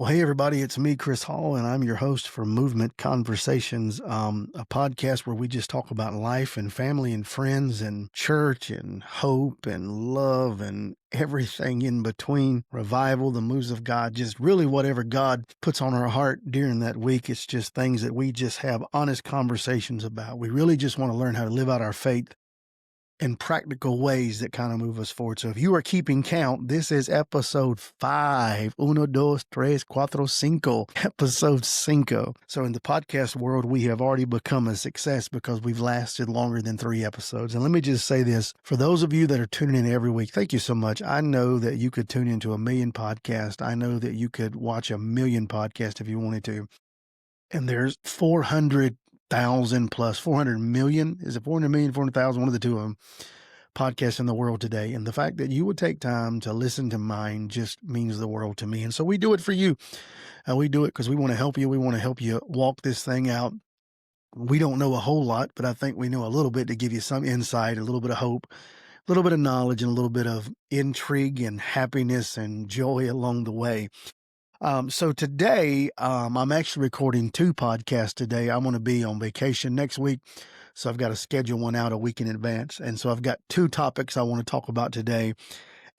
Well, hey, everybody, it's me, Chris Hall, and I'm your host for Movement Conversations, a podcast where we just talk about life and family and friends and church and hope and love and everything in between. Revival, the moves of God, just really whatever God puts on our heart during that week. It's just things that we just have honest conversations about. We really just want to learn how to live out our faith in practical ways that kind of move us forward. So if you are keeping count, this is episode 5. Uno, dos, tres, cuatro, cinco. Episode cinco. So in the podcast world, we have already become a success because we've lasted longer than 3 episodes. And let me just say this, for those of you that are tuning in every week, thank you so much. I know that you could tune into 1,000,000 podcasts. I know that you could watch 1,000,000 podcasts if you wanted to. And there's 400,000 plus 400 million. Is it 400 million, 400,000? One of the two of them podcasts in the world today. And the fact that you would take time to listen to mine just means the world to me. And so we do it for you. We do it because we want to help you. We want to help you walk this thing out. We don't know a whole lot, but I think we know a little bit to give you some insight, a little bit of hope, a little bit of knowledge, and a little bit of intrigue and happiness and joy along the way. So today, I'm actually recording 2 podcasts today. I'm going to be on vacation next week. So I've got to schedule one out a week in advance. And so I've got 2 topics I want to talk about today.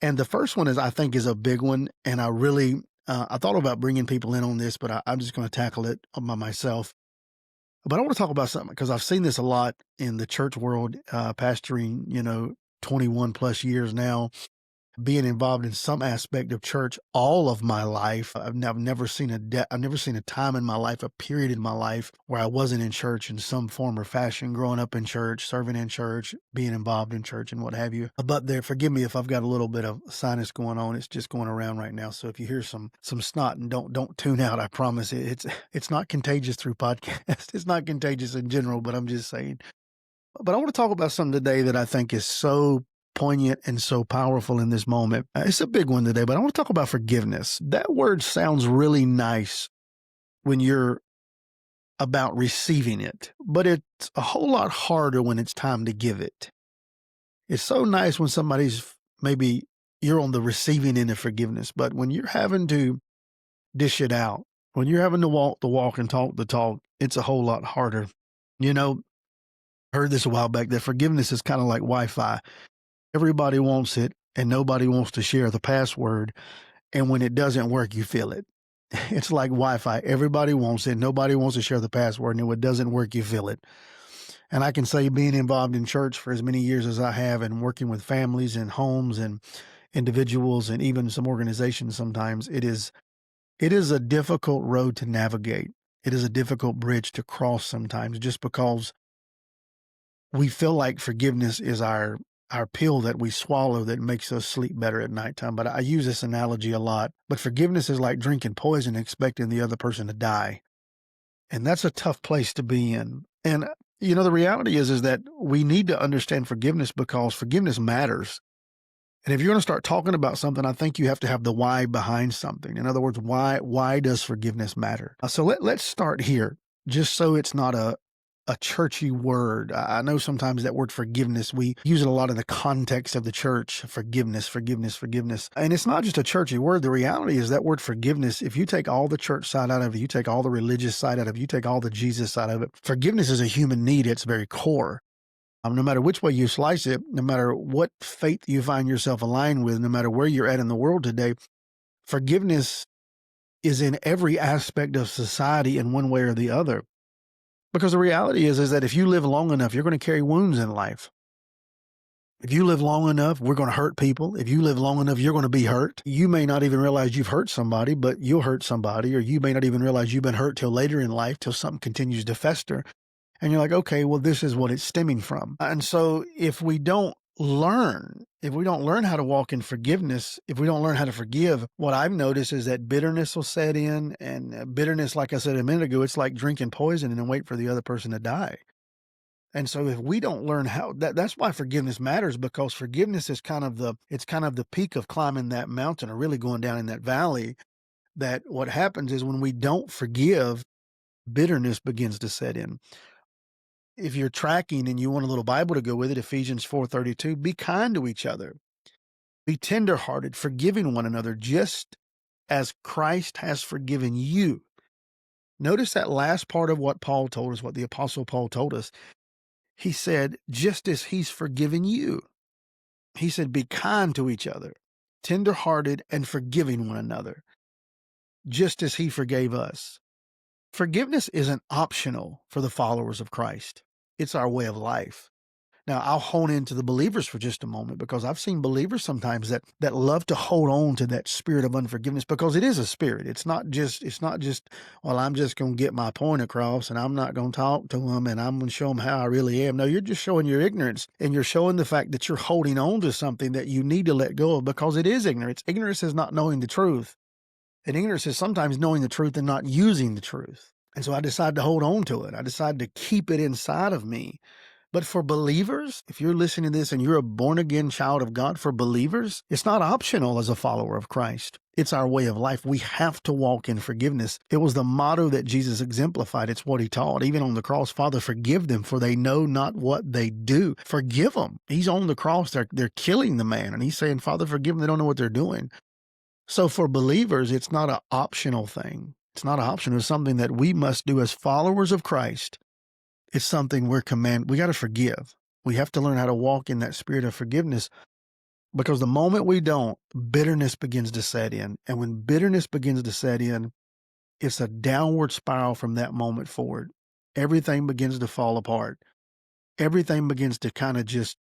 And the first one I think is a big one. And I thought about bringing people in on this, but I'm just going to tackle it by myself. But I want to talk about something because I've seen this a lot in the church world, pastoring, 21 plus years now, being involved in some aspect of church all of my life. I've never seen a time in my life, a period in my life where I wasn't in church in some form or fashion, growing up in church, serving in church, being involved in church and what have you. But forgive me if I've got a little bit of sinus going on. It's just going around right now. So if you hear some snot, and don't tune out, I promise it's not contagious through podcast. It's not contagious in general, but I'm just saying. But I want to talk about something today that I think is so poignant and so powerful in this moment. It's a big one today, but I want to talk about forgiveness. That word sounds really nice when you're about receiving it, but it's a whole lot harder when it's time to give it. It's so nice when maybe you're on the receiving end of forgiveness, but when you're having to dish it out, when you're having to walk the walk and talk the talk, it's a whole lot harder. I heard this a while back that forgiveness is kind of like Wi-Fi. Everybody wants it and nobody wants to share the password. And when it doesn't work, you feel it. It's like Wi-Fi. Everybody wants it. Nobody wants to share the password. And when it doesn't work, you feel it. And I can say being involved in church for as many years as I have and working with families and homes and individuals and even some organizations sometimes, it is a difficult road to navigate. It is a difficult bridge to cross sometimes just because we feel like forgiveness is our pill that we swallow that makes us sleep better at nighttime. But I use this analogy a lot. But forgiveness is like drinking poison, expecting the other person to die. And that's a tough place to be in. And, the reality is that we need to understand forgiveness because forgiveness matters. And if you're going to start talking about something, I think you have to have the why behind something. In other words, why does forgiveness matter? So let's start here, just so it's not a churchy word. I know sometimes that word forgiveness, we use it a lot in the context of the church. Forgiveness. And it's not just a churchy word. The reality is that word forgiveness, if you take all the church side out of it, you take all the religious side out of it, you take all the Jesus side of it, forgiveness is a human need at its very core. No matter which way you slice it, no matter what faith you find yourself aligned with, no matter where you're at in the world today, forgiveness is in every aspect of society in one way or the other. Because the reality is that if you live long enough, you're going to carry wounds in life. If you live long enough, we're going to hurt people. If you live long enough, you're going to be hurt. You may not even realize you've hurt somebody, but you'll hurt somebody, or you may not even realize you've been hurt till later in life, till something continues to fester. And you're like, okay, well, this is what it's stemming from. And so if we don't learn how to walk in forgiveness, if we don't learn how to forgive, what I've noticed is that bitterness will set in, and bitterness, like I said a minute ago, it's like drinking poison and then wait for the other person to die. And so if we don't learn that's why forgiveness matters, because forgiveness is kind of the peak of climbing that mountain or really going down in that valley. That what happens is when we don't forgive, bitterness begins to set in. If you're tracking and you want a little Bible to go with it, Ephesians 4:32, be kind to each other. Be tenderhearted, forgiving one another, just as Christ has forgiven you. Notice that last part of what Paul told us, what the Apostle Paul told us. He said, just as he's forgiven you. He said, be kind to each other, tender-hearted and forgiving one another, just as he forgave us. Forgiveness isn't optional for the followers of Christ. It's our way of life. Now, I'll hone into the believers for just a moment, because I've seen believers sometimes that love to hold on to that spirit of unforgiveness, because it is a spirit. It's not just, well, I'm just going to get my point across and I'm not going to talk to them and I'm going to show them how I really am. No, you're just showing your ignorance, and you're showing the fact that you're holding on to something that you need to let go of, because it is ignorance. Ignorance is not knowing the truth. And ignorance is sometimes knowing the truth and not using the truth. And so I decided to hold on to it. I decided to keep it inside of me. But for believers, if you're listening to this and you're a born-again child of God, for believers, it's not optional as a follower of Christ. It's our way of life. We have to walk in forgiveness. It was the motto that Jesus exemplified. It's what he taught. Even on the cross, Father, forgive them, for they know not what they do. Forgive them. He's on the cross. They're killing the man. And he's saying, Father, forgive them. They don't know what they're doing. So for believers, it's not an optional thing. It's not optional. It's something that we must do as followers of Christ. It's something we got to forgive. We have to learn how to walk in that spirit of forgiveness, because the moment we don't, bitterness begins to set in. And when bitterness begins to set in, it's a downward spiral from that moment forward. Everything begins to fall apart. Everything begins to kind of just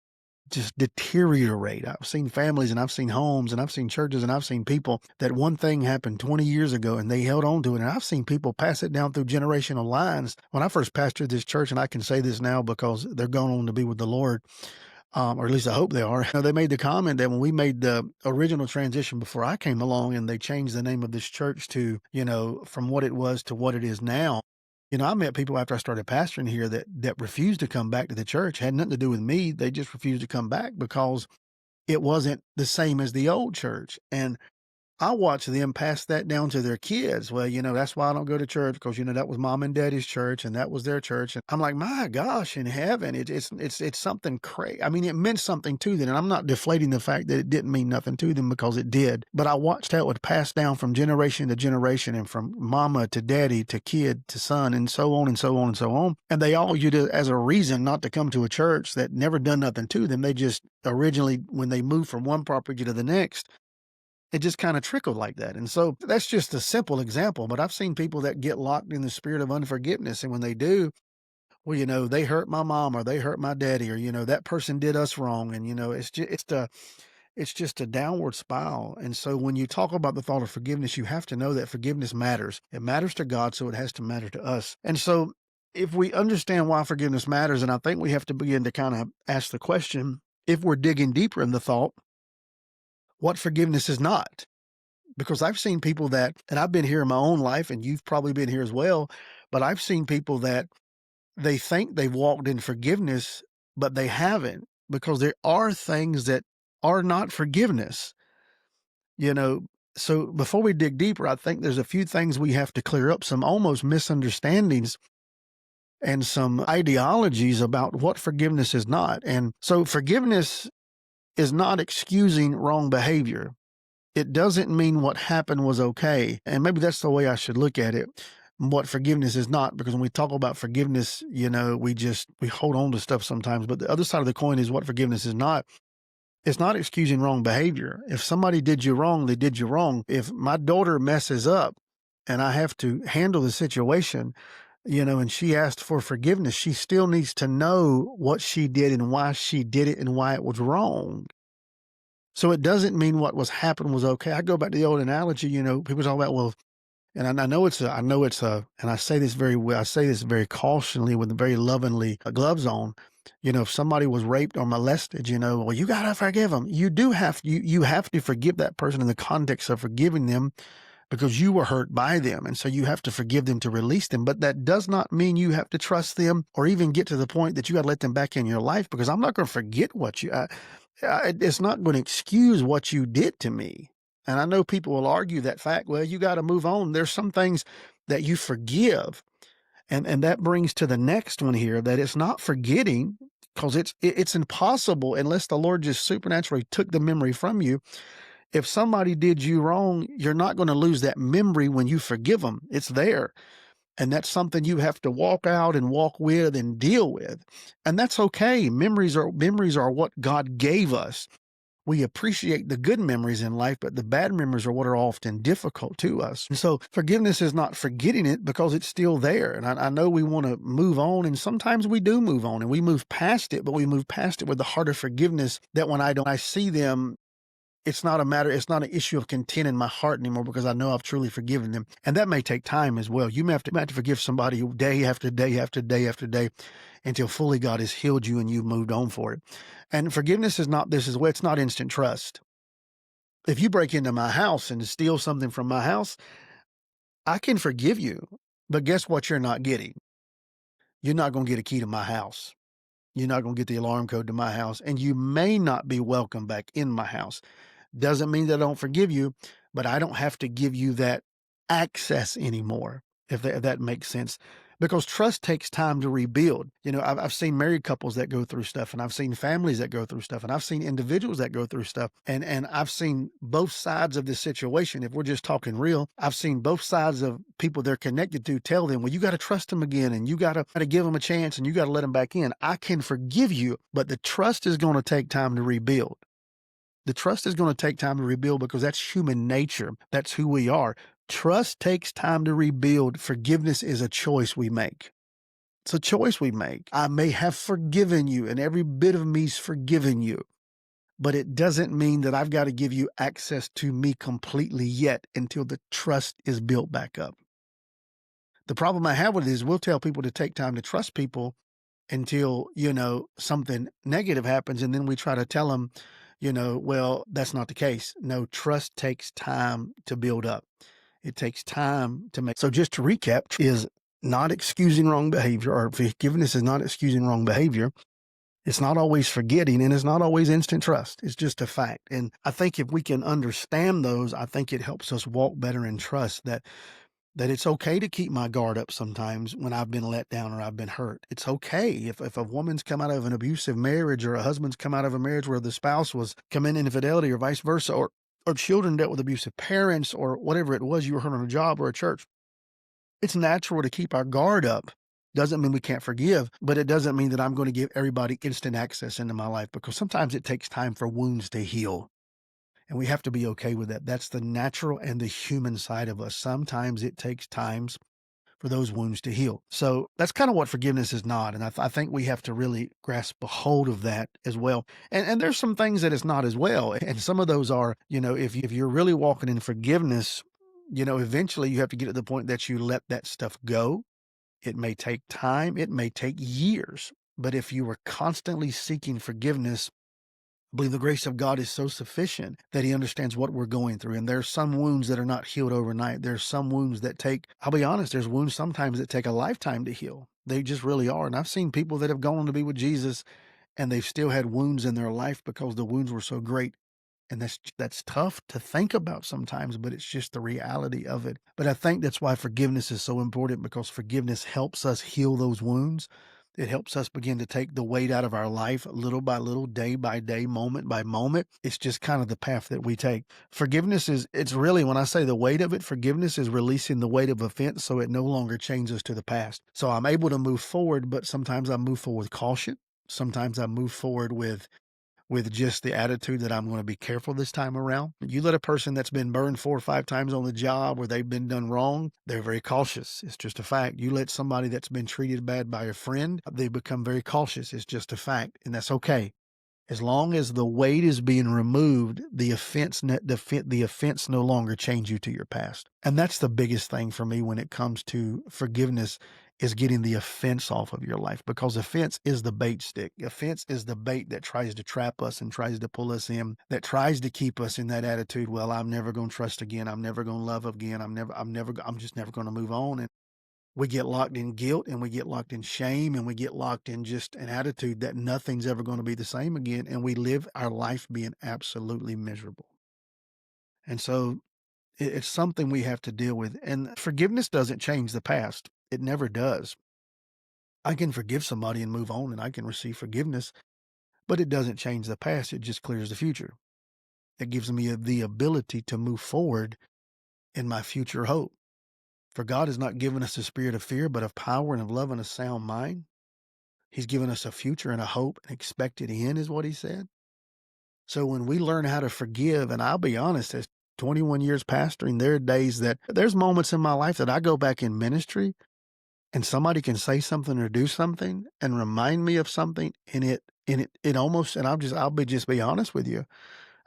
deteriorate. I've seen families and I've seen homes and I've seen churches and I've seen people that one thing happened 20 years ago and they held on to it. And I've seen people pass it down through generational lines. When I first pastored this church, and I can say this now because they're going on to be with the Lord, or at least I hope they are. They made the comment that when we made the original transition before I came along and they changed the name of this church to, from what it was to what it is now. I met people after I started pastoring here that refused to come back to the church. Had nothing to do with me. They just refused to come back because it wasn't the same as the old church. And I watch them pass that down to their kids. Well, that's why I don't go to church, because, that was mom and daddy's church and that was their church. And I'm like, my gosh, in heaven, it's something crazy. I mean, it meant something to them. And I'm not deflating the fact that it didn't mean nothing to them, because it did. But I watched how it would pass down from generation to generation, and from mama to daddy to kid to son, and so on and so on and so on. And they all used it as a reason not to come to a church that never done nothing to them. They just originally, when they moved from one property to the next, it just kind of trickled like that. And so that's just a simple example, but I've seen people that get locked in the spirit of unforgiveness. And when they do, well, they hurt my mom, or they hurt my daddy, or, that person did us wrong. And, it's just a downward spiral. And so when you talk about the thought of forgiveness, you have to know that forgiveness matters. It matters to God, so it has to matter to us. And so if we understand why forgiveness matters, and I think we have to begin to kind of ask the question, if we're digging deeper in the thought, what forgiveness is not. Because I've seen people that, and I've been here in my own life, and you've probably been here as well, but I've seen people that they think they've walked in forgiveness, but they haven't, because there are things that are not forgiveness. So before we dig deeper, I think there's a few things we have to clear up, some almost misunderstandings and some ideologies about what forgiveness is not. And so forgiveness is not excusing wrong behavior. It doesn't mean what happened was okay. And maybe that's the way I should look at it, what forgiveness is not, because when we talk about forgiveness, we hold on to stuff sometimes. But the other side of the coin is what forgiveness is not. It's not excusing wrong behavior. If somebody did you wrong, they did you wrong. If my daughter messes up and I have to handle the situation, and she asked for forgiveness, she still needs to know what she did and why she did it and why it was wrong. So it doesn't mean what was happened was okay. I go back to the old analogy, people talk about, well, and I know it's a, and I say this very well, I say this very cautionally with very lovingly gloves on. If somebody was raped or molested, well, you got to forgive them. You do have, you have to forgive that person in the context of forgiving them, because you were hurt by them. And so you have to forgive them to release them. But that does not mean you have to trust them or even get to the point that you got to let them back in your life, because I'm not going to forget what it's not going to excuse what you did to me. And I know people will argue that fact. Well, you got to move on. There's some things that you forgive. And that brings to the next one here, that it's not forgetting, because it's impossible unless the Lord just supernaturally took the memory from you. If somebody did you wrong, you're not going to lose that memory when you forgive them. It's there. And that's something you have to walk out and walk with and deal with. And that's okay. Memories are what God gave us. We appreciate the good memories in life, but the bad memories are what are often difficult to us. And so forgiveness is not forgetting it because it's still there. And I know we want to move on, and sometimes we do move on and we move past it, but we move past it with the heart of forgiveness that when I see them, it's not an issue of content in my heart anymore because I know I've truly forgiven them. And that may take time as well. You may have to forgive somebody day after day after day after day until fully God has healed you and you've moved on for it. And forgiveness is not this is where it's not instant trust. If you break into my house and steal something from my house, I can forgive you. But guess what you're not getting? You're not going to get a key to my house. You're not going to get the alarm code to my house, and you may not be welcome back in my house. Doesn't mean that I don't forgive you, but I don't have to give you that access anymore, if that makes sense. Because trust takes time to rebuild. I've seen married couples that go through stuff, and I've seen families that go through stuff, and I've seen individuals that go through stuff. And I've seen both sides of this situation. If we're just talking real, I've seen both sides of people they're connected to tell them, well, you got to trust them again, and you got to give them a chance, and you got to let them back in. I can forgive you, but the trust is going to take time to rebuild. The trust is going to take time to rebuild because that's human nature. That's who we are. Trust takes time to rebuild. Forgiveness is a choice we make. It's a choice we make. I may have forgiven you, and every bit of me's forgiven you, but it doesn't mean that I've got to give you access to me completely yet until the trust is built back up. The problem I have with it is we'll tell people to take time to trust people until, something negative happens. And then we try to tell them, well, that's not the case. No, trust takes time to build up. It takes time to make. So just to recap, is not excusing wrong behavior, or forgiveness is not excusing wrong behavior. It's not always forgetting, and it's not always instant trust. It's just a fact. And I think if we can understand those, I think it helps us walk better in trust that it's okay to keep my guard up sometimes when I've been let down or I've been hurt. It's okay if a woman's come out of an abusive marriage, or a husband's come out of a marriage where the spouse was committing infidelity, or vice versa, or children dealt with abusive parents, or whatever it was, you were hurt on a job or a church. It's natural to keep our guard up. Doesn't mean we can't forgive, but it doesn't mean that I'm going to give everybody instant access into my life, because sometimes it takes time for wounds to heal. And we have to be okay with that. That's the natural and the human side of us. Sometimes it takes times for those wounds to heal. So that's kind of what forgiveness is not. And I think we have to really grasp a hold of that as well. And there's some things that it's not as well. And some of those are, if you're really walking in forgiveness, eventually you have to get to the point that you let that stuff go. It may take time. It may take years. But if you are constantly seeking forgiveness, I believe the grace of God is so sufficient that He understands what we're going through. And there's some wounds that are not healed overnight. There's some wounds that I'll be honest, there's wounds sometimes that take a lifetime to heal. They just really are. And I've seen people that have gone on to be with Jesus, and they've still had wounds in their life because the wounds were so great. And that's tough to think about sometimes, but it's just the reality of it. But I think that's why forgiveness is so important, because forgiveness helps us heal those wounds. It helps us begin to take the weight out of our life little by little, day by day, moment by moment. It's just kind of the path that we take. Forgiveness it's really, when I say the weight of it, forgiveness is releasing the weight of offense so it no longer chains us to the past. So I'm able to move forward, but sometimes I move forward with caution. Sometimes I move forward with just the attitude that I'm going to be careful this time around. You let a person that's been burned 4 or 5 times on the job, or they've been done wrong, they're very cautious. It's just a fact. You let somebody that's been treated bad by a friend, they become very cautious. It's just a fact. And that's okay. As long as the weight is being removed, the offense no longer chains you to your past. And that's the biggest thing for me when it comes to forgiveness, is getting the offense off of your life, because offense is the bait stick. Offense is the bait that tries to trap us and tries to pull us in, that tries to keep us in that attitude. Well, I'm never going to trust again. I'm never going to love again. I'm just never going to move on. And we get locked in guilt, and we get locked in shame, and we get locked in just an attitude that nothing's ever going to be the same again. And we live our life being absolutely miserable. And so it's something we have to deal with. And forgiveness doesn't change the past. It never does. I can forgive somebody and move on, and I can receive forgiveness, but it doesn't change the past. It just clears the future. It gives me the ability to move forward in my future hope. For God has not given us a spirit of fear, but of power and of love and a sound mind. He's given us a future and a hope, an expected end, is what he said. So when we learn how to forgive, and I'll be honest, as 21 years pastoring, there are days that there's moments in my life that I go back in ministry and somebody can say something or do something and remind me of something, and it almost, and I'll be honest with you.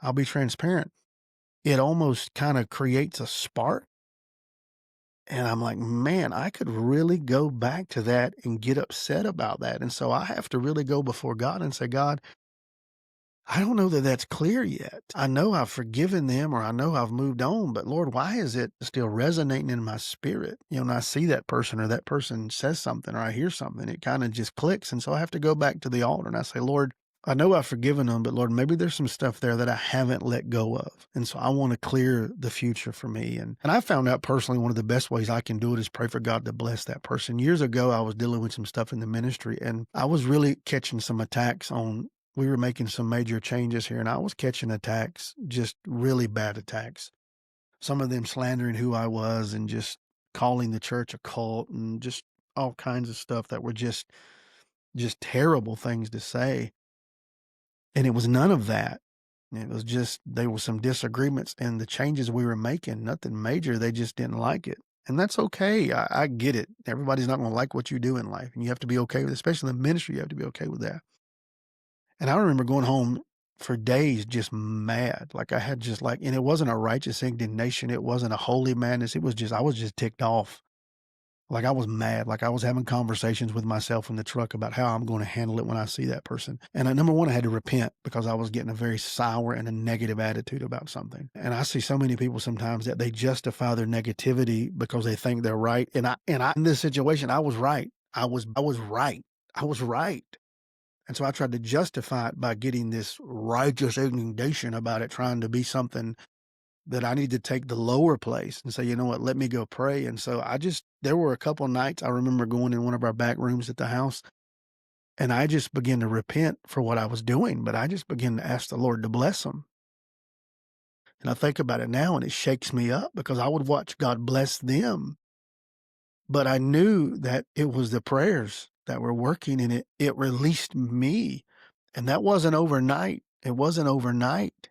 I'll be transparent. It almost kind of creates a spark. And I'm like, man, I could really go back to that and get upset about that. And so I have to really go before God and say, God, I don't know that that's clear yet. I know I've forgiven them or I know I've moved on, but Lord, why is it still resonating in my spirit? When I see that person or that person says something or I hear something, it kind of just clicks. And so I have to go back to the altar and I say, Lord, I know I've forgiven them, but Lord, maybe there's some stuff there that I haven't let go of. And so I want to clear the future for me. And I found out personally, one of the best ways I can do it is pray for God to bless that person. Years ago, I was dealing with some stuff in the ministry and I was really catching some attacks on, we were making some major changes here and I was catching attacks, just really bad attacks. Some of them slandering who I was and just calling the church a cult and just all kinds of stuff that were just terrible things to say. And it was none of that. It was just, there were some disagreements and the changes we were making, nothing major. They just didn't like it. And that's okay. I get it. Everybody's not going to like what you do in life. And you have to be okay with it, especially in the ministry. You have to be okay with that. And I remember going home for days just mad. Like I had just like, and it wasn't a righteous indignation. It wasn't a holy madness. It was just, I was just ticked off. Like I was mad, like I was having conversations with myself in the truck about how I'm going to handle it when I see that person. And number one, I had to repent because I was getting a very sour and a negative attitude about something. And I see so many people sometimes that they justify their negativity because they think they're right. And in this situation, I was right. I was right. I was right. And so I tried to justify it by getting this righteous indignation about it, trying to be something that I need to take the lower place and say, you know what, let me go pray. And so there were a couple of nights I remember going in one of our back rooms at the house and I just began to repent for what I was doing, but I just began to ask the Lord to bless them. And I think about it now and it shakes me up because I would watch God bless them. But I knew that it was the prayers that were working and it released me. And that wasn't overnight. It wasn't overnight.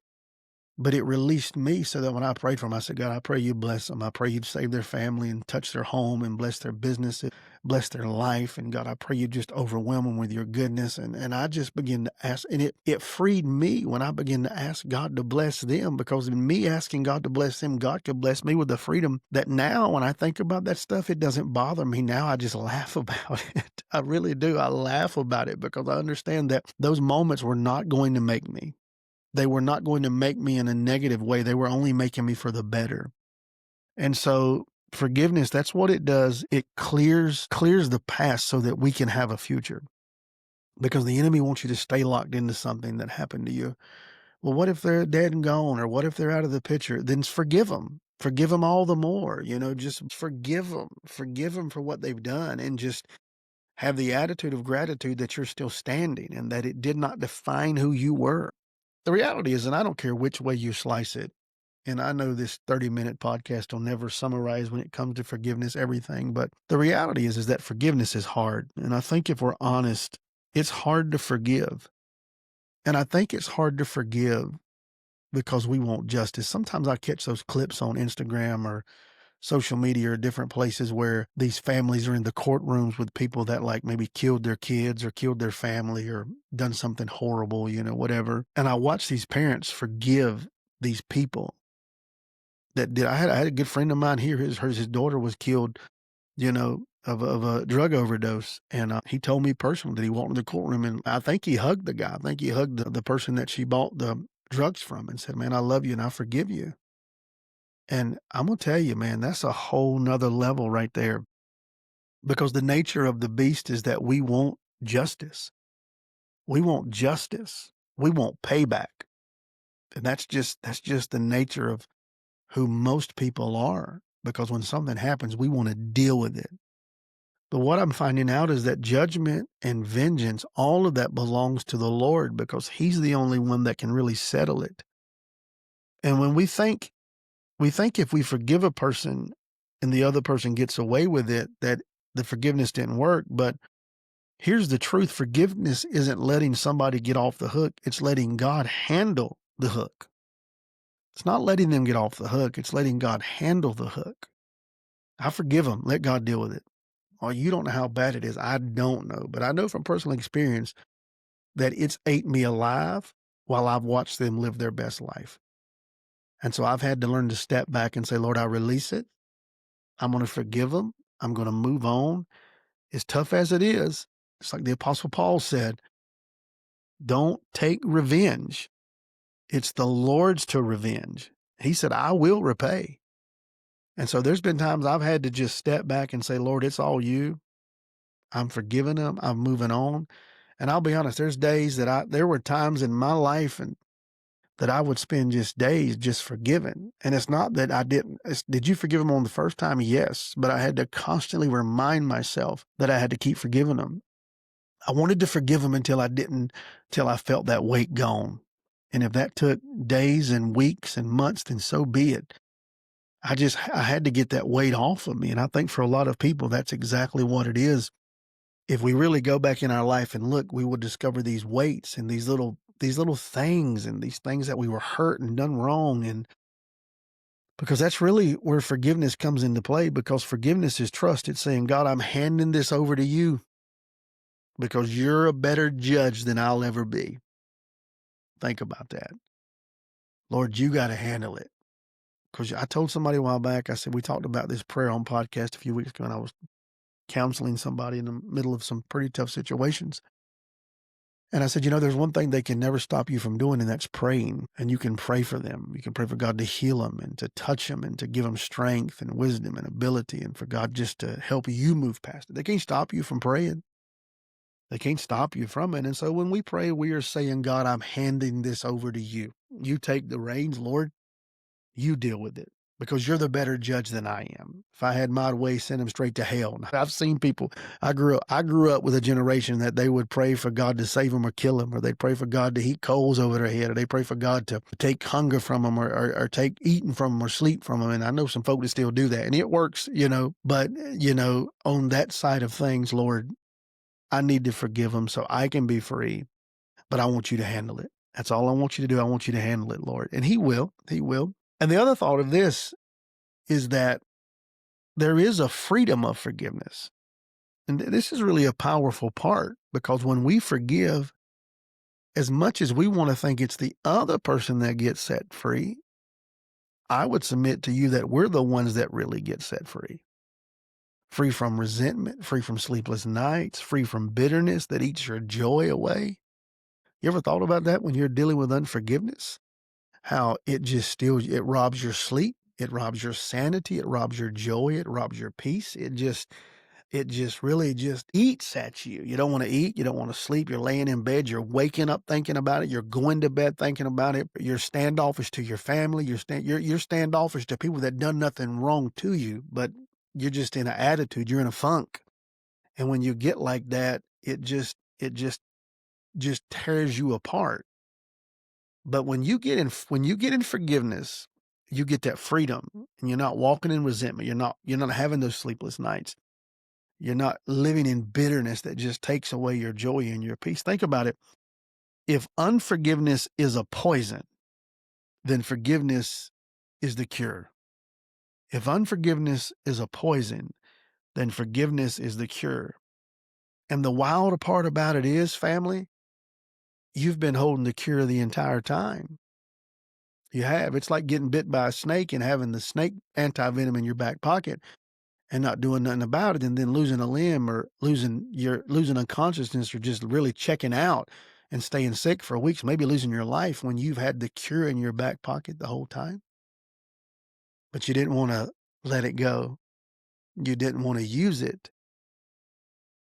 But it released me so that when I prayed for them, I said, God, I pray you bless them. I pray you'd save their family and touch their home and bless their business, bless their life. And God, I pray you just overwhelm them with your goodness. And I just began to ask, and it freed me when I began to ask God to bless them, because in me asking God to bless them, God could bless me with the freedom that now when I think about that stuff, it doesn't bother me. Now I just laugh about it. I really do. I laugh about it because I understand that those moments were not going to make me. They were not going to make me in a negative way. They were only making me for the better. And so forgiveness, that's what it does. It clears the past so that we can have a future. Because the enemy wants you to stay locked into something that happened to you. Well, what if they're dead and gone? Or what if they're out of the picture? Then forgive them. Forgive them all the more. Just forgive them. Forgive them for what they've done and just have the attitude of gratitude that you're still standing and that it did not define who you were. The reality is, and I don't care which way you slice it, and I know this 30-minute podcast will never summarize when it comes to forgiveness, everything, but the reality is that forgiveness is hard. And I think if we're honest, it's hard to forgive. And I think it's hard to forgive because we want justice. Sometimes I catch those clips on Instagram or social media or different places where these families are in the courtrooms with people that like maybe killed their kids or killed their family or done something horrible, whatever. And I watch these parents forgive these people that did. I had a good friend of mine here. His daughter was killed, of a drug overdose. And he told me personally that he walked in the courtroom and I think he hugged the guy. I think he hugged the person that she bought the drugs from and said, man, I love you and I forgive you. And I'm going to tell you, man, that's a whole nother level right there, because the nature of the beast is that we want justice. We want justice. We want payback. And that's just the nature of who most people are, because when something happens, we want to deal with it. But what I'm finding out is that judgment and vengeance, all of that belongs to the Lord, because he's the only one that can really settle it. And when we think if we forgive a person and the other person gets away with it, that the forgiveness didn't work. But here's the truth: forgiveness isn't letting somebody get off the hook, it's letting God handle the hook. It's not letting them get off the hook, it's letting God handle the hook. I forgive them, let God deal with it. Well, you don't know how bad it is. I don't know. But I know from personal experience that it's ate me alive while I've watched them live their best life. And so I've had to learn to step back and say, Lord, I release it. I'm going to forgive them. I'm going to move on. As tough as it is, it's like the Apostle Paul said, don't take revenge. It's the Lord's to revenge. He said, I will repay. And so there's been times I've had to just step back and say, Lord, it's all you. I'm forgiving them. I'm moving on. And I'll be honest, there were times in my life that I would spend just days just forgiving. And it's not that I didn't. Did you forgive them on the first time? Yes. But I had to constantly remind myself that I had to keep forgiving them. I wanted to forgive them until I felt that weight gone. And if that took days and weeks and months, then so be it. I had to get that weight off of me. And I think for a lot of people, that's exactly what it is. If we really go back in our life and look, we will discover these weights and these little things and these things that we were hurt and done wrong. And because that's really where forgiveness comes into play, because forgiveness is trust. It's saying, God, I'm handing this over to you because you're a better judge than I'll ever be. Think about that. Lord, you got to handle it. Because I told somebody a while back, I said, we talked about this prayer on podcast a few weeks ago, and I was counseling somebody in the middle of some pretty tough situations. And I said, there's one thing they can never stop you from doing, and that's praying. And you can pray for them. You can pray for God to heal them and to touch them and to give them strength and wisdom and ability, and for God just to help you move past it. They can't stop you from praying. They can't stop you from it. And so when we pray, we are saying, God, I'm handing this over to you. You take the reins, Lord. You deal with it because you're the better judge than I am. If I had my way, send them straight to hell. I've seen people. I grew up with a generation that they would pray for God to save them or kill them, or they'd pray for God to heat coals over their head, or they pray for God to take hunger from them, or take eating from them, or sleep from them. And I know some folk that still do that, and it works, But on that side of things, Lord, I need to forgive them so I can be free. But I want you to handle it. That's all I want you to do. I want you to handle it, Lord. And He will. He will. And the other thought of this is that there is a freedom of forgiveness. And this is really a powerful part, because when we forgive, as much as we want to think it's the other person that gets set free, I would submit to you that we're the ones that really get set free. Free from resentment, free from sleepless nights, free from bitterness that eats your joy away. You ever thought about that when you're dealing with unforgiveness? How it just steals, it robs your sleep, it robs your sanity, it robs your joy, it robs your peace. It just really just eats at you. You don't want to eat, you don't want to sleep, you're laying in bed, you're waking up thinking about it, you're going to bed thinking about it, you're standoffish to your family, you're standoffish to people that done nothing wrong to you, but you're just in an attitude, you're in a funk. And when you get like that, it just tears you apart. But when you get in forgiveness, you get that freedom, and you're not walking in resentment. You're not having those sleepless nights. You're not living in bitterness that just takes away your joy and your peace. Think about it. If unforgiveness is a poison, then forgiveness is the cure. If unforgiveness is a poison, then forgiveness is the cure. And the wild part about it is, family, you've been holding the cure the entire time. You have. It's like getting bit by a snake and having the snake antivenom in your back pocket and not doing nothing about it, and then losing a limb, or losing unconsciousness, or just really checking out and staying sick for weeks, maybe losing your life, when you've had the cure in your back pocket the whole time. But you didn't want to let it go. You didn't want to use it.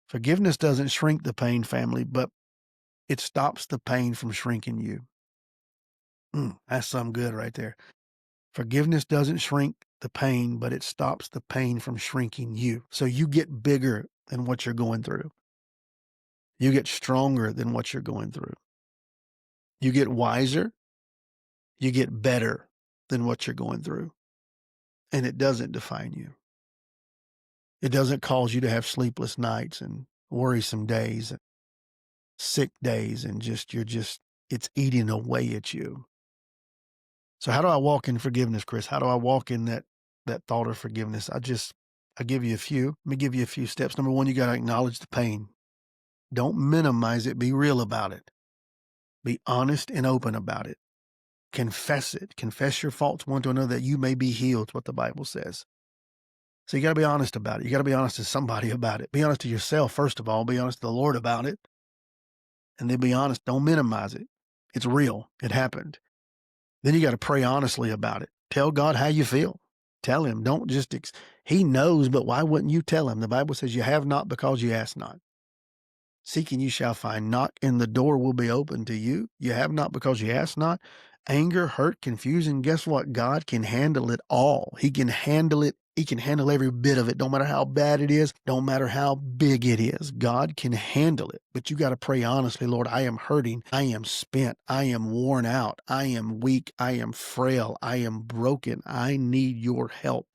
Forgiveness doesn't shrink the pain, family, but it stops the pain from shrinking you. That's something good right there. Forgiveness doesn't shrink the pain, but it stops the pain from shrinking you. So you get bigger than what you're going through. You get stronger than what you're going through. You get wiser. You get better. than what you're going through. And it doesn't define you. It doesn't cause you to have sleepless nights and worrisome days and sick days and it's eating away at you. So how do I walk in forgiveness, Chris? How do I walk in that thought of forgiveness? I give you a few. Let me give you a few steps. Number one, you got to acknowledge the pain. Don't minimize it. Be real about it. Be honest and open about it. Confess it. Confess your faults one to another that you may be healed, what the Bible says. So you got to be honest about it. You got to be honest to somebody about it. Be honest to yourself, first of all. Be honest to the Lord about it. And then be honest. Don't minimize it. It's real. It happened. Then you got to pray honestly about it. Tell God how you feel. Tell him. Don't just, he knows, but why wouldn't you tell him? The Bible says you have not because you ask not. Seeking you shall find. Knock and the door will be open to you. You have not because you ask not. Anger, hurt, confusion. Guess what? God can handle it all. He can handle it. He can handle every bit of it. Don't matter how bad it is. Don't matter how big it is. God can handle it. But you got to pray honestly, Lord, I am hurting. I am spent. I am worn out. I am weak. I am frail. I am broken. I need your help.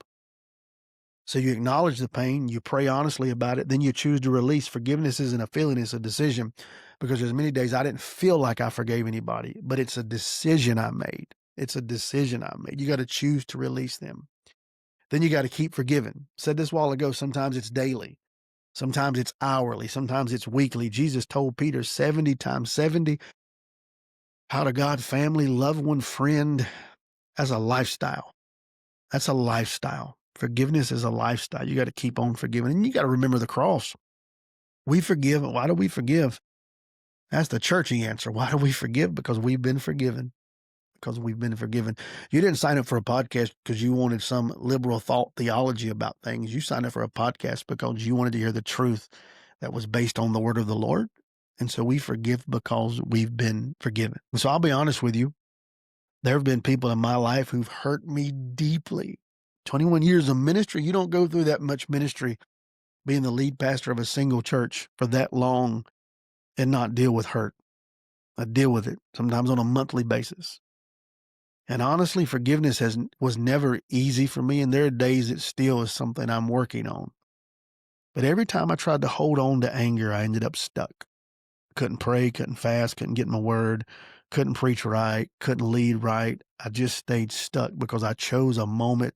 So you acknowledge the pain, you pray honestly about it, then you choose to release. Forgiveness isn't a feeling, it's a decision. Because there's many days I didn't feel like I forgave anybody, but it's a decision I made. It's a decision I made. You got to choose to release them. Then you got to keep forgiving. Said this a while ago, sometimes it's daily. Sometimes it's hourly. Sometimes it's weekly. Jesus told Peter 70 times 70 how to God, family, loved one, friend, as a lifestyle. That's a lifestyle. Forgiveness is a lifestyle. You got to keep on forgiving. And you got to remember the cross. We forgive. Why do we forgive? That's the churchy answer. Why do we forgive? Because we've been forgiven. Because we've been forgiven. You didn't sign up for a podcast because you wanted some liberal thought theology about things. You signed up for a podcast because you wanted to hear the truth that was based on the word of the Lord. And so we forgive because we've been forgiven. So I'll be honest with you. There have been people in my life who've hurt me deeply. 21 years of ministry, you don't go through that much ministry being the lead pastor of a single church for that long and not deal with hurt. I deal with it sometimes on a monthly basis. And honestly, forgiveness was never easy for me, and there are days it still is something I'm working on. But every time I tried to hold on to anger, I ended up stuck. Couldn't pray, couldn't fast, couldn't get my word, couldn't preach right, couldn't lead right. I just stayed stuck because I chose a moment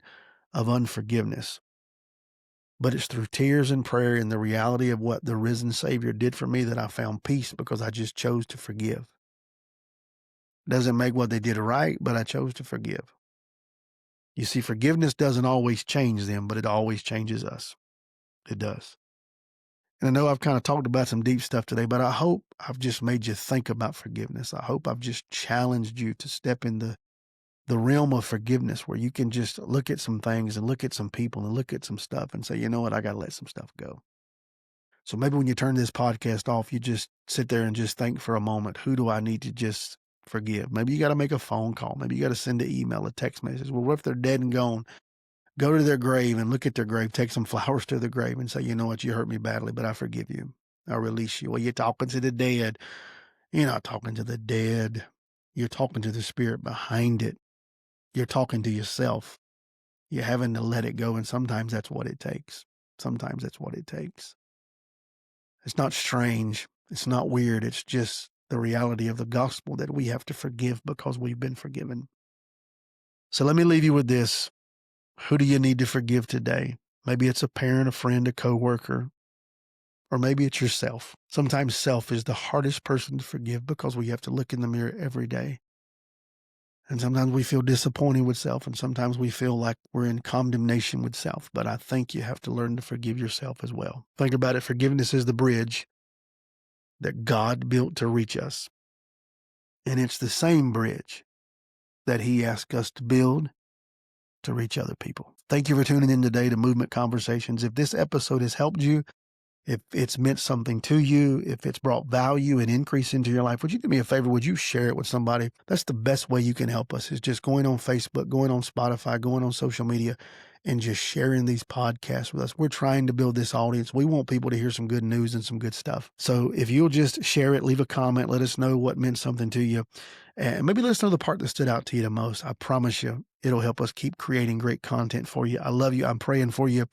of unforgiveness. But it's through tears and prayer and the reality of what the risen Savior did for me that I found peace because I just chose to forgive. Doesn't make what they did right, but I chose to forgive. You see, forgiveness doesn't always change them, but it always changes us. It does. And I know I've kind of talked about some deep stuff today, but I hope I've just made you think about forgiveness. I hope I've just challenged you to step in the realm of forgiveness where you can just look at some things and look at some people and look at some stuff and say, you know what, I got to let some stuff go. So maybe when you turn this podcast off, you just sit there and just think for a moment, who do I need to just forgive? Maybe you got to make a phone call. Maybe you got to send an email, a text message. Well, what if they're dead and gone? Go to their grave and look at their grave, take some flowers to their grave and say, you know what, you hurt me badly, but I forgive you. I release you. Well, you're talking to the dead. You're not talking to the dead. You're talking to the spirit behind it. You're talking to yourself. You're having to let it go. And sometimes that's what it takes. Sometimes that's what it takes. It's not strange. It's not weird. It's just the reality of the gospel that we have to forgive because we've been forgiven. So let me leave you with this. Who do you need to forgive today? Maybe it's a parent, a friend, a coworker, or maybe it's yourself. Sometimes self is the hardest person to forgive because we have to look in the mirror every day. And sometimes we feel disappointed with self, and sometimes we feel like we're in condemnation with self. But I think you have to learn to forgive yourself as well. Think about it. Forgiveness is the bridge that God built to reach us. And it's the same bridge that he asked us to build to reach other people. Thank you for tuning in today to Movement Conversations. If this episode has helped you, if it's meant something to you, if it's brought value and increase into your life, would you do me a favor? Would you share it with somebody? That's the best way you can help us, is just going on Facebook, going on Spotify, going on social media, and just sharing these podcasts with us. We're trying to build this audience. We want people to hear some good news and some good stuff. So if you'll just share it, leave a comment, let us know what meant something to you, and maybe let us know the part that stood out to you the most. I promise you, It'll help us keep creating great content for you. I love you. I'm praying for you.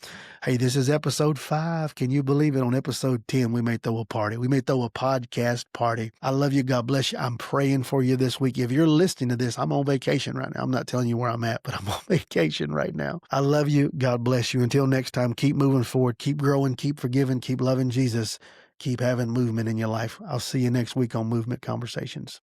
Hey, this is episode 5. Can you believe it? On episode 10, we may throw a party. We may throw a podcast party. I love you. God bless you. I'm praying for you this week. If you're listening to this, I'm on vacation right now. I'm not telling you where I'm at, but I'm on vacation right now. I love you. God bless you. Until next time, keep moving forward, keep growing, keep forgiving, keep loving Jesus, keep having movement in your life. I'll see you next week on Movement Conversations.